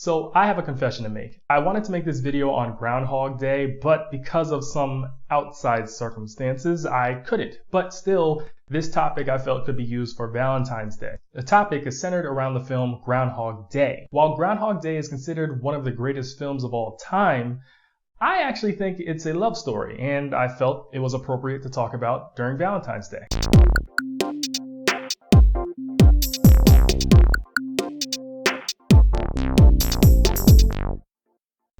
So I have a confession to make. I wanted to make this video on Groundhog Day, but because of some outside circumstances, I couldn't. But still, this topic I felt could be used for Valentine's Day. The topic is centered around the film Groundhog Day. While Groundhog Day is considered one of the greatest films of all time, I actually think it's a love story, and I felt it was appropriate to talk about during Valentine's Day.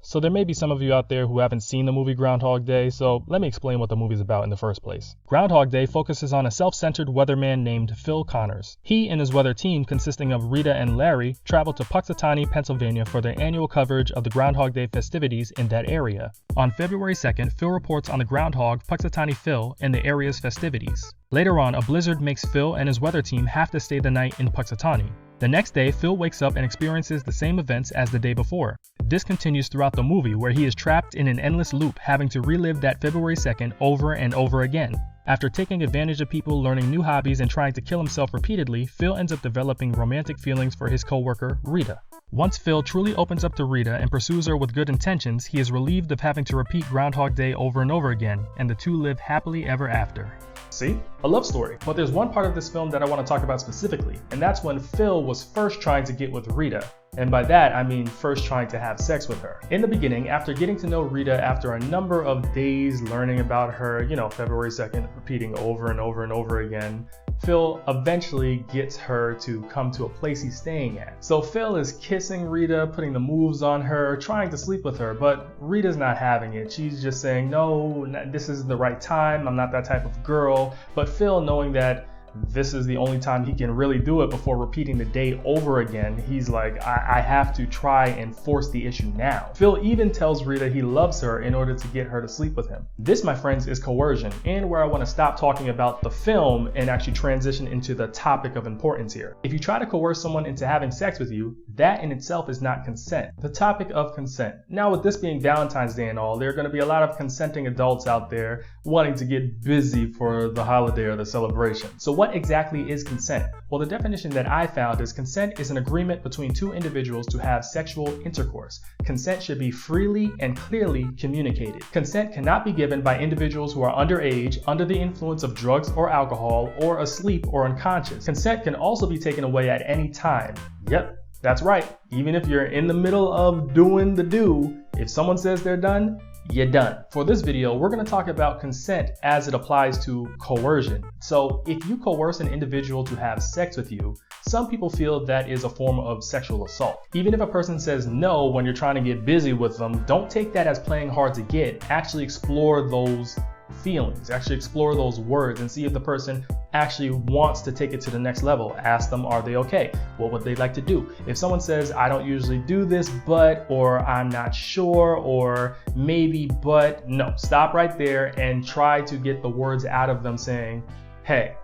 So there may be some of you out there who haven't seen the movie Groundhog Day, so let me explain what the movie's about in the first place. Groundhog Day focuses on a self-centered weatherman named Phil Connors. He and his weather team, consisting of Rita and Larry, travel to Punxsutawney, Pennsylvania for their annual coverage of the Groundhog Day festivities in that area. On February 2nd, Phil reports on the groundhog Punxsutawney Phil and the area's festivities. Later on, a blizzard makes Phil and his weather team have to stay the night in Punxsutawney. The next day, Phil wakes up and experiences the same events as the day before. This continues throughout the movie, where he is trapped in an endless loop, having to relive that February 2nd over and over again. After taking advantage of people, learning new hobbies, and trying to kill himself repeatedly, Phil ends up developing romantic feelings for his co-worker, Rita. Once Phil truly opens up to Rita and pursues her with good intentions, he is relieved of having to repeat Groundhog Day over and over again, and the two live happily ever after. See? A love story. But there's one part of this film that I want to talk about specifically, and that's when Phil was first trying to get with Rita. And by that, I mean first trying to have sex with her. In the beginning, after getting to know Rita after a number of days learning about her, February 2nd, repeating over and over and over again, Phil eventually gets her to come to a place he's staying at. So Phil is kissing Rita, putting the moves on her, trying to sleep with her, but Rita's not having it. She's just saying, no, this isn't the right time, I'm not that type of girl. But Phil, knowing that this is the only time he can really do it before repeating the day over again, he's like, I have to try and force the issue now. Phil even tells Rita he loves her in order to get her to sleep with him. This, my friends, is coercion, and where I want to stop talking about the film and actually transition into the topic of importance here. If you try to coerce someone into having sex with you, that in itself is not consent. The topic of consent. Now, with this being Valentine's Day and all, there are going to be a lot of consenting adults out there wanting to get busy for the holiday or the celebration. So what exactly is consent? Well, the definition that I found is consent is an agreement between two individuals to have sexual intercourse. Consent should be freely and clearly communicated. Consent cannot be given by individuals who are underage, under the influence of drugs or alcohol, or asleep or unconscious. Consent can also be taken away at any time. Yep, that's right. Even if you're in the middle of doing the do, if someone says they're done, you're done. For this video, we're going to talk about consent as it applies to coercion. So if you coerce an individual to have sex with you, some people feel that is a form of sexual assault. Even if a person says no when you're trying to get busy with them, don't take that as playing hard to get. Actually explore those feelings, actually explore those words and see if the person actually wants to take it to the next level. Ask them, are they okay? What would they like to do? If someone says, I don't usually do this, but, or I'm not sure, or maybe, but, no, stop right there and try to get the words out of them saying, hey,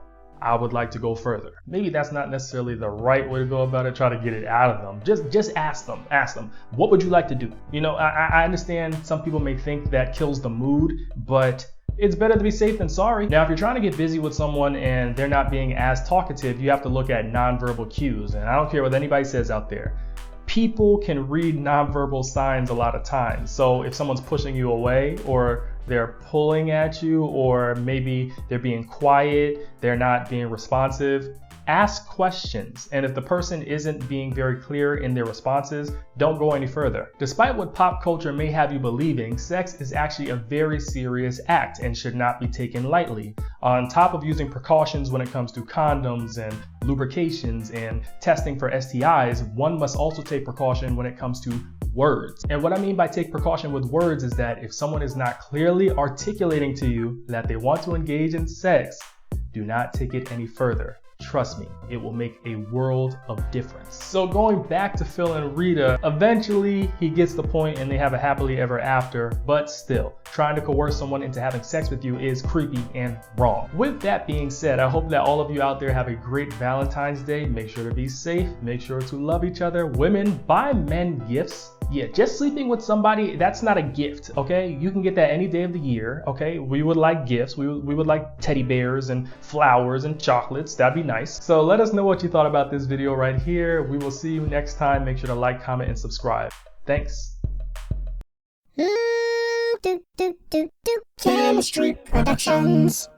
I would like to go further. Maybe that's not necessarily the right way to go about it. Try to get it out of them. Just ask them, what would you like to do? I understand some people may think that kills the mood, but it's better to be safe than sorry. Now, if you're trying to get busy with someone and they're not being as talkative, you have to look at nonverbal cues. And I don't care what anybody says out there. People can read nonverbal signs a lot of times. So if someone's pushing you away, or they're pulling at you, or maybe they're being quiet, they're not being responsive, ask questions. And if the person isn't being very clear in their responses, don't go any further. Despite what pop culture may have you believing, sex is actually a very serious act and should not be taken lightly. On top of using precautions when it comes to condoms and lubrications and testing for STIs, one must also take precaution when it comes to words. And what I mean by take precaution with words is that if someone is not clearly articulating to you that they want to engage in sex, do not take it any further. Trust me, it will make a world of difference. So going back to Phil and Rita, eventually he gets the point and they have a happily ever after, but still, trying to coerce someone into having sex with you is creepy and wrong. With that being said, I hope that all of you out there have a great Valentine's Day. Make sure to be safe, make sure to love each other. Women, buy men gifts. Yeah, just sleeping with somebody, that's not a gift, okay? You can get that any day of the year, okay? We would like gifts. We would like teddy bears and flowers and chocolates. That'd be nice. So let us know what you thought about this video right here. We will see you next time. Make sure to like, comment, and subscribe. Thanks. Chemistry Productions.